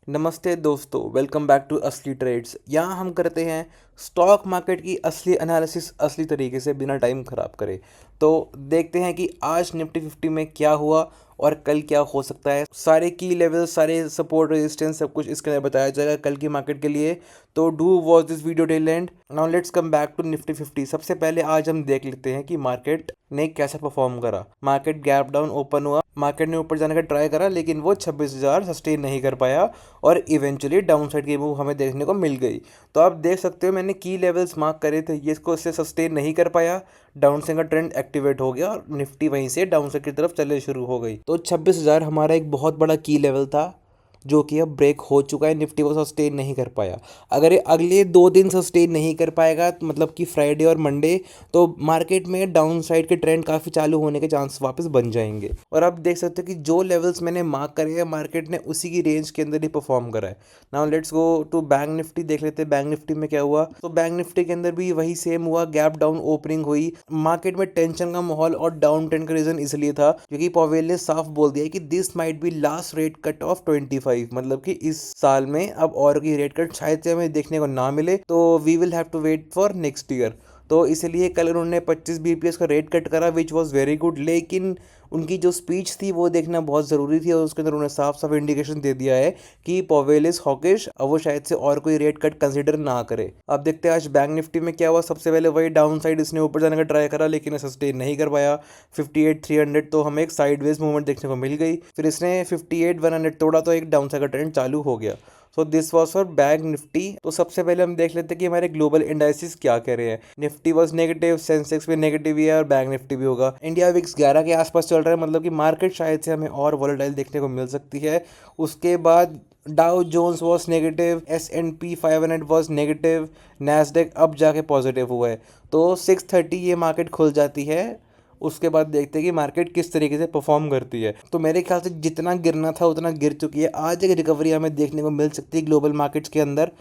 नमस्ते दोस्तों, welcome back to असली ट्रेड्स। यहाँ हम करते हैं स्टॉक मार्केट की असली एनालिसिस असली तरीके से बिना टाइम ख़राब करे। तो देखते हैं कि आज निफ्टी 50 में क्या हुआ और कल क्या हो सकता है। सारे की लेवल, सारे सपोर्ट, रेजिस्टेंस, सब कुछ इसके अंदर बताया जाएगा कल की मार्केट के लिए। तो do watch this video till end. Now let's come back to Nifty 50। सबसे पहले आज हम देख लेते हैं कि मार्केट ने कैसा परफॉर्म करा। मार्केट गैप डाउन ओपन हुआ, मार्केट ने ऊपर जाने का ट्राई करा, लेकिन वो 26,000 सस्टेन नहीं कर पाया और इवेंचुअली डाउन साइड की मूव हमें देखने को मिल गई। तो आप देख सकते हो मैंने की लेवल्स मार्क करे थे, ये इसको इससे सस्टेन नहीं कर पाया, डाउन साइड का ट्रेंड एक्टिवेट हो गया और निफ्टी वहीं से डाउन साइड की तरफ चलने शुरू हो गई। तो 26,000 हमारा एक बहुत बड़ा की लेवल था जो कि अब ब्रेक हो चुका है। निफ्टी वो सस्टेन नहीं कर पाया। अगर ये अगले 2 दिन सस्टेन नहीं कर पाएगा, तो मतलब कि फ्राइडे और मंडे, तो मार्केट में डाउन साइड के ट्रेंड काफ़ी चालू होने के चांस वापस बन जाएंगे। और आप देख सकते हो कि जो लेवल्स मैंने मार्क करे हैं, मार्केट ने उसी की रेंज के अंदर ही परफॉर्म करा है। Now let's go to bank Nifty, देख लेते हैं बैंक निफ्टी में क्या हुआ। तो बैंक निफ्टी के अंदर भी वही सेम हुआ, गैप डाउन ओपनिंग हुई। मार्केट में टेंशन का माहौल और डाउन ट्रेंड का रीजन इसलिए था क्योंकि पॉवेल ने साफ बोल दिया कि this might be last rate cut off 25। मतलब कि इस साल में अब और की रेट कट शायद से हमें देखने को ना मिले, तो we will have to wait for next year. तो इसलिए कल उन्होंने 25 बीपीएस का रेट कट करा, विच वॉज वेरी गुड। लेकिन उनकी जो स्पीच थी वो देखना बहुत ज़रूरी थी और उसके अंदर उन्होंने साफ साफ इंडिकेशन दे दिया है कि पॉवेल इज हॉकिश, अब वो शायद से और कोई रेट कट कंसिडर ना करे। अब देखते हैं आज बैंक निफ्टी में क्या हुआ। सबसे पहले वही डाउन साइड इसने ऊपर जाने का ट्राई करा, लेकिन सस्टेन नहीं कर पाया। 58,300 तो हमें एक साइडवेज मूवमेंट देखने को मिल गई। फिर इसने 58,100 तोड़ा तो एक डाउन साइड का ट्रेंड चालू हो गया। So this was for bank Nifty. तो सबसे पहले हम देख लेते हैं कि हमारे ग्लोबल इंडाइसिस क्या कह रहे हैं। निफ्टी वॉज नेगेटिव, सेंसेक्स भी नेगेटिव ही है और बैंक निफ्टी भी होगा। इंडिया विक्स 11 के आसपास चल रहा है, मतलब कि मार्केट शायद से हमें और वॉलेटाइल देखने को मिल सकती है। उसके बाद Dow Jones was negative, S&P 500 was negative, Nasdaq अब जाके पॉजिटिव हुआ है। तो 6:30 ये मार्केट खुल जाती है। उसके बाद देखते हैं कि मार्केट किस तरीके से परफॉर्म करती है। तो मेरे ख्याल से जितना गिरना था उतना गिर चुकी है। आज एक रिकवरी हमें देखने को मिल सकती है ग्लोबल मार्केट्स के अंदर।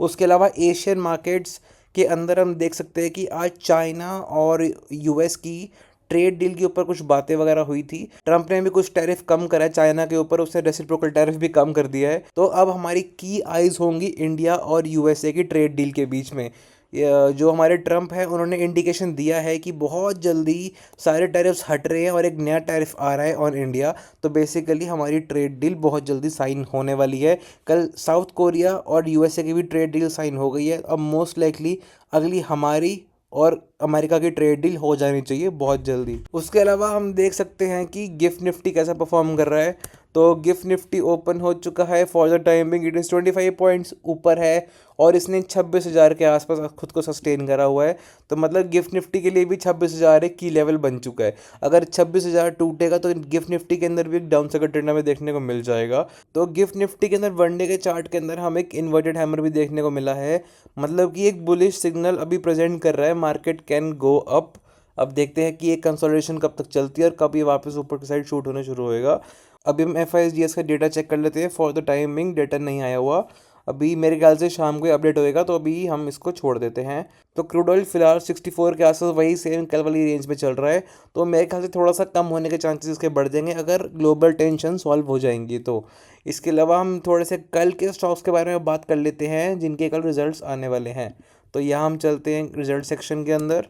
उसके अलावा एशियन मार्केट्स के अंदर हम देख सकते हैं कि आज चाइना और यूएस की ट्रेड डील के ऊपर कुछ बातें वगैरह हुई थी। ट्रंप ने भी कुछ टैरिफ कम करा है चाइना के ऊपर, उसने रेसिप्रोकल टैरिफ भी कम कर दिया है। तो अब हमारी की आइज होंगी इंडिया और यूएसए की ट्रेड डील के बीच में। जो हमारे ट्रंप है उन्होंने इंडिकेशन दिया है कि बहुत जल्दी सारे टैरिफ्स हट रहे हैं और एक नया टैरिफ आ रहा है ऑन इंडिया। तो बेसिकली हमारी ट्रेड डील बहुत जल्दी साइन होने वाली है। कल साउथ कोरिया और यूएसए की भी ट्रेड डील साइन हो गई है। अब मोस्ट लाइकली अगली हमारी और अमेरिका की ट्रेड डील हो जानी चाहिए बहुत जल्दी। उसके अलावा हम देख सकते हैं कि गिफ्ट निफ्टी कैसा परफॉर्म कर रहा है। तो गिफ्ट निफ्टी ओपन हो चुका है। For the timing it is 25 points ऊपर है और इसने 26,000 के आसपास खुद को सस्टेन करा हुआ है। तो मतलब गिफ्ट निफ्टी के लिए भी 26,000 एक की लेवल बन चुका है। अगर 26,000 टूटेगा तो गिफ्ट निफ्टी के अंदर भी एक डाउन साइड ट्रेंड हमें देखने को मिल जाएगा। तो गिफ्ट निफ्टी के अंदर वनडे के चार्ट के अंदर हमें एक इन्वर्टेड हैमर भी देखने को मिला है, मतलब कि एक बुलिश सिग्नल अभी प्रेजेंट कर रहा है, मार्केट कैन गो अप। अब देखते हैं कि ये कंसोलिडेशन कब तक चलती है और कब ये वापस ऊपर की साइड शूट होना शुरू होएगा। अभी हम FISDS का डेटा चेक कर लेते हैं। फॉर द टाइमिंग डेटा नहीं आया हुआ, अभी मेरे ख्याल से शाम को अपडेट होएगा, तो अभी हम इसको छोड़ देते हैं। तो क्रूड ऑयल फिलहाल 64 के आसपास वही सेम कल वाली रेंज में चल रहा है। तो मेरे ख्याल से थोड़ा सा कम होने के चांसेस इसके बढ़ जाएंगे अगर ग्लोबल टेंशन सॉल्व हो जाएंगी तो। इसके अलावा हम थोड़े से कल के स्टॉक्स के बारे में बात कर लेते हैं जिनके कल रिजल्ट्स आने वाले हैं। तो यहाँ हम चलते हैं रिजल्ट सेक्शन के अंदर।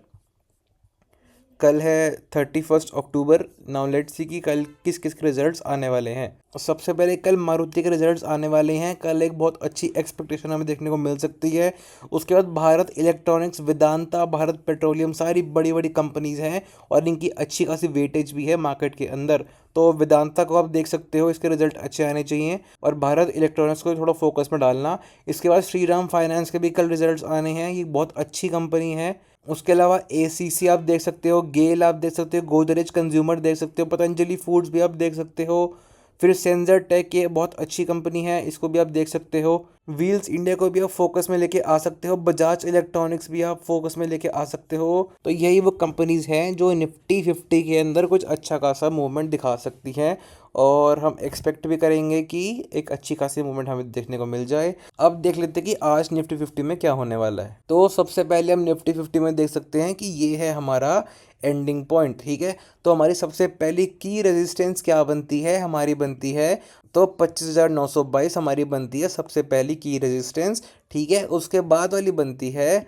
कल है 31 अक्टूबर। नाउ लेट्स सी कि कल किस किस के रिजल्ट्स आने वाले हैं। सबसे पहले कल मारुति के रिजल्ट्स आने वाले हैं। कल एक बहुत अच्छी एक्सपेक्टेशन हमें देखने को मिल सकती है। उसके बाद भारत इलेक्ट्रॉनिक्स, वेदांता, भारत पेट्रोलियम, सारी बड़ी बड़ी कंपनीज हैं और इनकी अच्छी खासी वेटेज भी है मार्केट के अंदर। तो वेदांता को आप देख सकते हो, इसके रिजल्ट अच्छे आने चाहिए और भारत इलेक्ट्रॉनिक्स को थोड़ा फोकस में डालना। इसके बाद श्रीराम फाइनेंस के भी कल रिजल्ट्स आने हैं, ये बहुत अच्छी कंपनी है। उसके अलावा ACC आप देख सकते हो, गेल आप देख सकते हो, गोदरेज कंज्यूमर देख सकते हो, पतंजलि फूड्स भी आप देख सकते हो। फिर सेंसर टेक, ये बहुत अच्छी कंपनी है, इसको भी आप देख सकते हो। व्हील्स इंडिया को भी आप फोकस में लेके आ सकते हो। बजाज इलेक्ट्रॉनिक्स भी आप फोकस में लेके आ सकते हो। तो यही वो कंपनीज हैं जो निफ्टी 50 के अंदर कुछ अच्छा खासा मूवमेंट दिखा सकती हैं और हम एक्सपेक्ट भी करेंगे कि एक अच्छी खासी मूवमेंट हमें देखने को मिल जाए। अब देख लेते हैं कि आज निफ्टी 50 में क्या होने वाला है। तो सबसे पहले हम निफ्टी 50 में देख सकते हैं कि ये है हमारा एंडिंग पॉइंट, ठीक है। तो हमारी सबसे पहली की रेजिस्टेंस क्या बनती है, हमारी बनती है तो 25,922 हमारी बनती है सबसे पहली की रेजिस्टेंस, ठीक है। उसके बाद वाली बनती है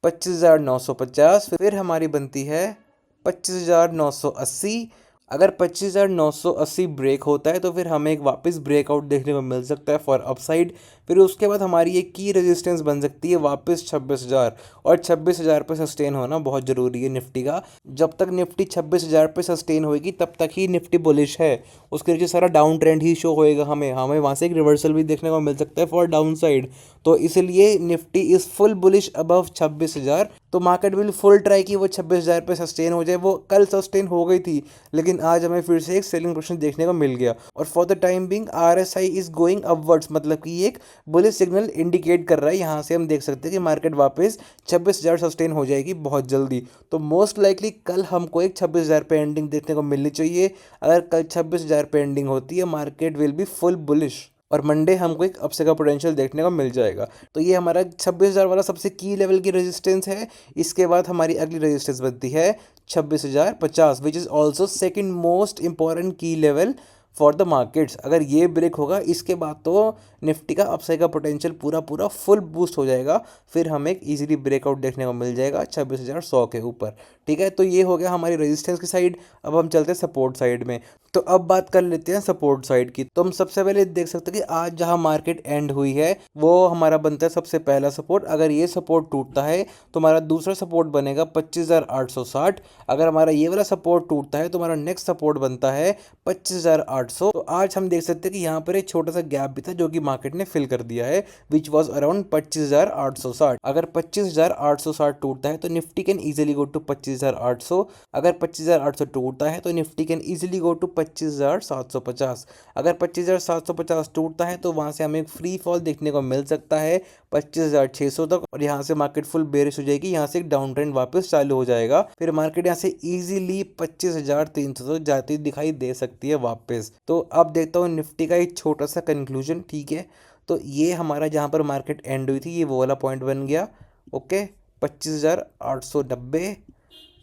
25,950, फिर हमारी बनती है 25,980। अगर 25,980 ब्रेक होता है तो फिर हमें एक वापस ब्रेकआउट देखने को मिल सकता है फॉर अपसाइड। फिर उसके बाद हमारी एक की रेजिस्टेंस बन सकती है वापस 26,000, और 26,000 पे सस्टेन होना बहुत ज़रूरी है निफ्टी का। जब तक निफ्टी 26,000 पे सस्टेन होएगी तब तक ही निफ्टी बुलिश है, उसके नीचे सारा डाउन ट्रेंड ही शो होएगा। हमें हमें वहाँ से एक रिवर्सल भी देखने को मिल सकता है फॉर डाउन साइड। तो इसलिए Nifty is full bullish above 26,000। तो मार्केट विल फुल ट्राई कि वो 26,000 पे सस्टेन हो जाए। वो कल सस्टेन हो गई थी, लेकिन आज हमें फिर से एक सेलिंग पोजीशन देखने को मिल गया। और for the time being RSI is going upwards, मतलब कि ये एक बुलिश सिग्नल इंडिकेट कर रहा है। यहाँ से हम देख सकते हैं कि मार्केट वापस 26,000 सस्टेन हो जाएगी बहुत जल्दी। तो मोस्ट लाइकली कल हमको एक 26,000 पे एंडिंग देखने को मिलनी चाहिए। अगर कल 26,000 पे एंडिंग होती है, market will be full bullish और मंडे हमको एक अपसे का पोटेंशियल देखने को मिल जाएगा। तो ये हमारा 26,000 वाला सबसे की लेवल की रेजिस्टेंस है। इसके बाद हमारी अगली रेजिस्टेंस बनती है 26,050, which is also second most important की लेवल फॉर द मार्केट्स। अगर ये ब्रेक होगा इसके बाद तो निफ्टी का अपसाइड का पोटेंशियल पूरा पूरा फुल बूस्ट हो जाएगा। फिर हमें एक इजीली ब्रेकआउट देखने को मिल जाएगा 26,100 के ऊपर, ठीक है। तो ये हो गया हमारी रेजिस्टेंस की साइड। अब हम चलते हैं सपोर्ट साइड में। तो अब बात कर लेते हैं सपोर्ट साइड की। तो हम सबसे पहले देख सकते हैं कि आज जहां मार्केट एंड हुई है वो हमारा बनता है सबसे पहला सपोर्ट। अगर ये सपोर्ट टूटता है तो हमारा दूसरा सपोर्ट बनेगा 25,860। अगर हमारा ये वाला सपोर्ट टूटता है तो हमारा नेक्स्ट सपोर्ट बनता है 25,800। तो आज हम देख सकते हैं कि यहाँ पर एक छोटा सा गैप भी था जो कि मार्केट ने फिल कर दिया है, विच वॉज अराउंड 25,860। अगर 25,860 टूटता है तो Nifty can easily go to 25,800। अगर 25,800 टूटता है तो Nifty can easily go to 25,750। अगर 25,750 टूटता है तो वहां से हमें एक फ्री फॉल देखने को मिल सकता है 25,600 तक, और यहाँ से मार्केट फुल बेरिश हो जाएगी। यहाँ से एक डाउन ट्रेंड वापस चालू हो जाएगा। फिर मार्केट यहाँ से इजीली 25,300 तक जाती दिखाई दे सकती है वापस। तो अब देखता हूँ निफ्टी का एक छोटा सा कंक्लूजन, ठीक है। तो ये हमारा जहाँ पर मार्केट एंड हुई थी ये वो वाला पॉइंट बन गया, okay. 25,890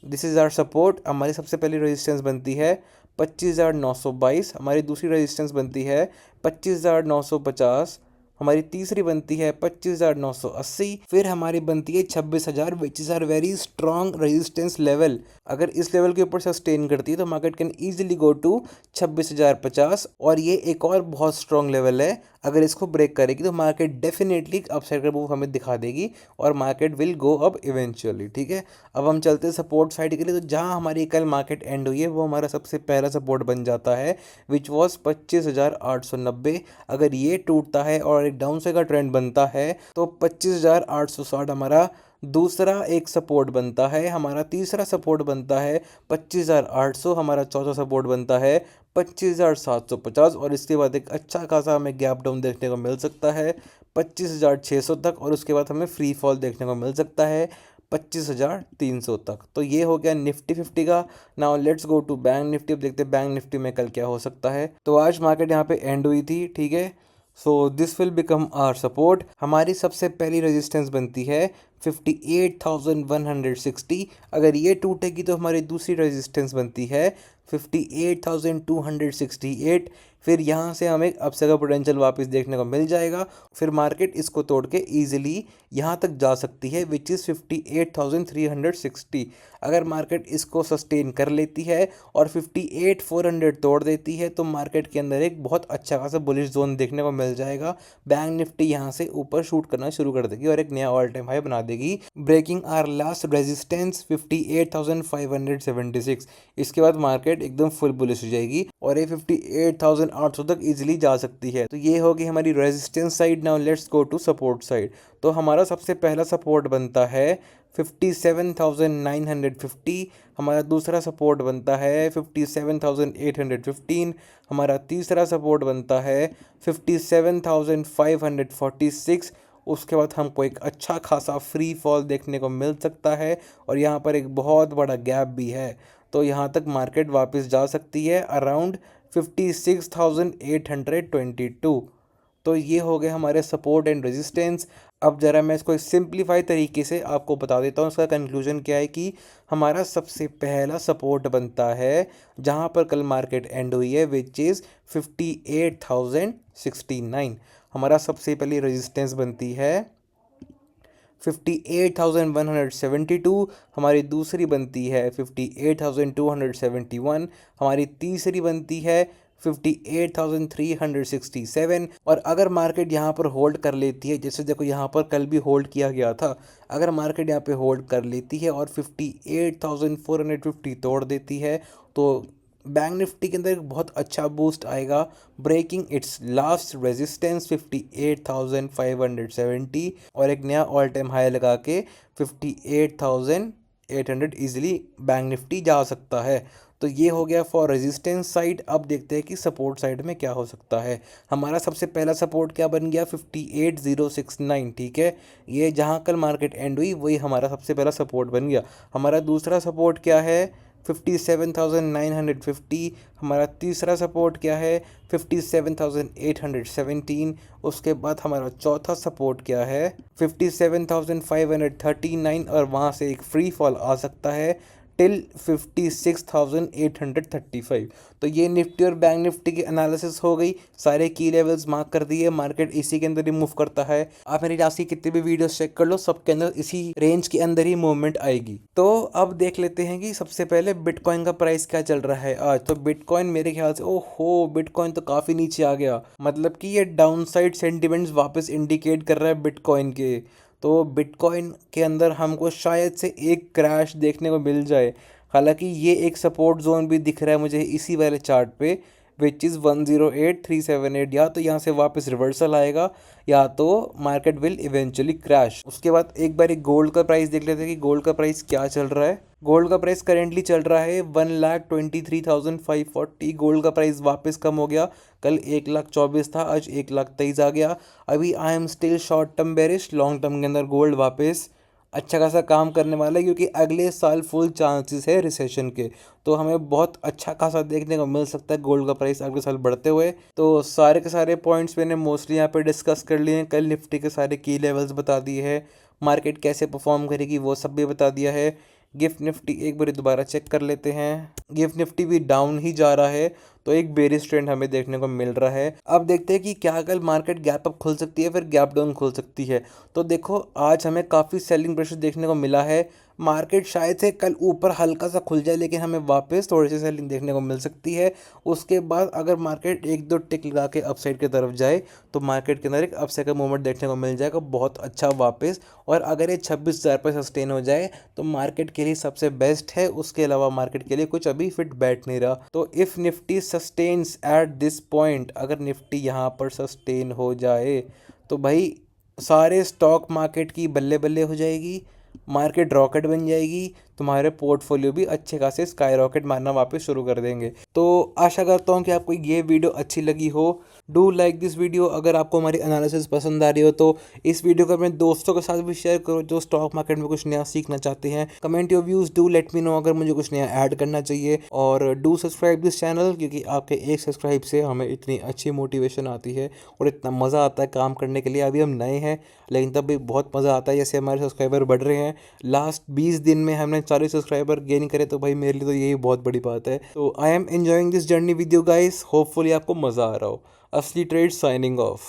this is our support. हमारी सबसे पहली रेजिस्टेंस बनती है 25,922। हमारी दूसरी रेजिस्टेंस बनती है 25,950। हमारी तीसरी बनती है 25,980। फिर हमारी बनती है 26,000, which is our very strong resistance level. अगर इस लेवल के ऊपर सस्टेन करती है तो market can easily go to 26,050, और ये एक और बहुत स्ट्रॉन्ग लेवल है। अगर इसको ब्रेक करेगी तो मार्केट डेफिनेटली अपसाइड का मूव हमें दिखा देगी और market will go up eventually, ठीक है। अब हम चलते हैं सपोर्ट साइड के लिए। तो जहां हमारी कल मार्केट एंड हुई है वो हमारा सबसे पहला सपोर्ट बन जाता है, विच वॉज 25,890। अगर ये टूटता है और एक डाउन साइड का ट्रेंड बनता है तो 25,860 हमारा दूसरा एक सपोर्ट बनता है। हमारा तीसरा सपोर्ट बनता है 25,800। हमारा चौथा सपोर्ट बनता है 25,750, और इसके बाद एक अच्छा खासा हमें गैप डाउन देखने को मिल सकता है 25,600 तक, और उसके बाद हमें फ्री फॉल देखने को मिल सकता है 25,300 तक। तो ये हो गया निफ्टी 50 का। Now let's go to bank Nifty. अब देखते हैं बैंक निफ्टी में कल क्या हो सकता है। तो आज मार्केट यहाँ पे एंड हुई थी, ठीक है। So this will become our support. हमारी सबसे पहली रेजिस्टेंस बनती है 58,160। अगर ये टूटेगी तो हमारी दूसरी रेजिस्टेंस बनती है 58,268। फिर यहाँ से हमें अपसाइड का पोटेंशियल वापस देखने को मिल जाएगा। फिर मार्केट इसको तोड़ के ईजिली यहाँ तक जा सकती है, विच इज़ 58,360। अगर मार्केट इसको सस्टेन कर लेती है और 58,400 तोड़ देती है तो मार्केट के अंदर एक बहुत अच्छा खासा बुलिश जोन देखने को मिल जाएगा। बैंक निफ्टी यहाँ से ऊपर शूट करना शुरू कर देगी और एक नया ऑल टाइम हाई बना देगी, ब्रेकिंग आर लास्ट रेजिस्टेंस 58,576। इसके बाद मार्केट एकदम फुल बुलिश हो जाएगी और ये 58,800 तक इजीली जा सकती है। तो ये होगी हमारी resistance side. Now let's go to support side. तो हमारा सबसे पहला सपोर्ट बनता है 57,950। हमारा दूसरा सपोर्ट बनता है 57,815। हमारा तीसरा सपोर्ट बनता है 57,546। उसके बाद हमको एक अच्छा खासा फ्री फॉल देखने को मिल सकता है और यहाँ पर एक बहुत बड़ा गैप भी है। तो यहाँ तक मार्केट वापस जा सकती है अराउंड 56,822। तो ये हो गए हमारे सपोर्ट एंड रेजिस्टेंस। अब ज़रा मैं इसको सिंप्लीफाई तरीके से आपको बता देता हूँ। इसका कंक्लूजन क्या है कि हमारा सबसे पहला सपोर्ट बनता है जहाँ पर कल मार्केट एंड हुई है, विच इज़ 58,069। हमारा सबसे पहली रेजिस्टेंस बनती है 58,172। हमारी दूसरी बनती है 58,271। हमारी तीसरी बनती है 58,367। और अगर मार्केट यहाँ पर होल्ड कर लेती है, जैसे देखो यहाँ पर कल भी होल्ड किया गया था, अगर मार्केट यहाँ पे होल्ड कर लेती है और 58,450 तोड़ देती है तो बैंक निफ्टी के अंदर एक बहुत अच्छा बूस्ट आएगा, ब्रेकिंग इट्स लास्ट रेजिस्टेंस 58,570 और एक नया ऑल टाइम हाई लगा के 58,800 इजीली बैंक निफ्टी जा सकता है। तो ये हो गया फॉर रेजिस्टेंस साइड। अब देखते हैं कि सपोर्ट साइड में क्या हो सकता है। हमारा सबसे पहला सपोर्ट क्या बन गया 58,069, ठीक है। ये जहाँ कल मार्केट एंड हुई वही हमारा सबसे पहला सपोर्ट बन गया। हमारा दूसरा सपोर्ट क्या है 57,950। हमारा तीसरा सपोर्ट क्या है 57,817। उसके बाद हमारा चौथा सपोर्ट क्या है 57,539 और वहाँ से एक फ्री फॉल आ सकता है टिल 56,835। तो ये निफ्टी और बैंक निफ्टी की एनालिसिस हो गई। सारे की लेवल्स मार्क कर दिए, मार्केट इसी के अंदर ही मूव करता है। आप मेरी लास्ट की कितनी भी वीडियोस चेक कर लो, सबके अंदर इसी रेंज के अंदर ही मूवमेंट आएगी। तो अब देख लेते हैं कि सबसे पहले बिटकॉइन का प्राइस क्या चल रहा है आज। तो बिटकॉइन मेरे ख्याल से ओहो बिटकॉइन तो काफ़ी नीचे आ गया, मतलब कि ये डाउनसाइड सेंटिमेंट्स वापस इंडिकेट कर रहा है बिटकॉइन के। तो बिटकॉइन के अंदर हमको शायद से एक क्रैश देखने को मिल जाए। हालांकि ये एक सपोर्ट जोन भी दिख रहा है मुझे इसी वाले चार्ट पे, विच इज़ 108,378। या तो यहाँ से वापस रिवर्सल आएगा या तो मार्केट विल इवेंचुअली क्रैश। उसके बाद एक बार गोल्ड का प्राइस देख लेते हैं कि गोल्ड का प्राइस क्या चल रहा है। गोल्ड का प्राइस करेंटली चल रहा है 1,23,540। गोल्ड का प्राइस वापस कम हो गया, कल 1,24,000 था, आज 1,23,000 आ गया। अभी I am still short term bearish, long term के अंदर गोल्ड वापस अच्छा खासा काम करने वाला है क्योंकि अगले साल फुल चांसेस है रिसेशन के। तो हमें बहुत अच्छा खासा देखने को मिल सकता है गोल्ड का प्राइस अगले साल बढ़ते हुए। तो सारे के सारे पॉइंट्स मैंने मोस्टली यहाँ पे डिस्कस कर लिए हैं। कल निफ्टी के सारे की लेवल्स बता दिए हैं, मार्केट कैसे परफॉर्म करेगी वो सब भी बता दिया है। गिफ्ट निफ्टी एक बार दोबारा चेक कर लेते हैं। गिफ्ट निफ्टी भी डाउन ही जा रहा है, तो एक बेरिश ट्रेंड हमें देखने को मिल रहा है। अब देखते हैं कि क्या कल मार्केट गैप अप खुल सकती है फिर गैप डाउन खुल सकती है। तो देखो आज हमें काफ़ी सेलिंग प्रेशर देखने को मिला है। मार्केट शायद से कल ऊपर हल्का सा खुल जाए लेकिन हमें वापस थोड़ी सी सेलिंग देखने को मिल सकती है। उसके बाद अगर मार्केट एक दो टिक लगा के अपसाइड की तरफ जाए तो मार्केट के अंदर एक अपसाइड का मूवमेंट देखने को मिल जाएगा बहुत अच्छा वापस। और अगर ये 26,000 पर सस्टेन हो जाए तो मार्केट के लिए सबसे बेस्ट है। उसके अलावा मार्केट के लिए कुछ अभी फिट बैठ नहीं रहा। तो if Nifty sustains at this point, अगर निफ्टी यहाँ पर सस्टेन हो जाए तो भाई सारे स्टॉक मार्केट की बल्ले बल्ले हो जाएगी, मार्केट रॉकेट बन जाएगी, तुम्हारे पोर्टफोलियो भी अच्छे खासे स्काई रॉकेट मारना वापस शुरू कर देंगे। तो आशा करता हूँ कि आपको ये वीडियो अच्छी लगी हो। Do like this video. अगर आपको हमारी एनालिसिस पसंद आ रही हो तो इस वीडियो को अपने दोस्तों के साथ भी शेयर करो जो स्टॉक मार्केट में कुछ नया सीखना चाहते हैं। Comment your views, do let me know अगर मुझे कुछ नया ऐड करना चाहिए। और डू सब्सक्राइब दिस चैनल क्योंकि आपके एक सब्सक्राइब से हमें इतनी अच्छी मोटिवेशन आती है और इतना मज़ा आता है काम करने के लिए। अभी हम नए हैं लेकिन तब भी बहुत मज़ा आता है जैसे हमारे सब्सक्राइबर बढ़ रहे हैं। लास्ट 20 दिन में हमने 40 सब्सक्राइबर गेन करे तो भाई मेरे लिए तो यही बहुत बड़ी बात है। तो I am enjoying this journey with you guys, hopefully आपको मज़ा आ रहा हो। असली ट्रेड साइनिंग ऑफ।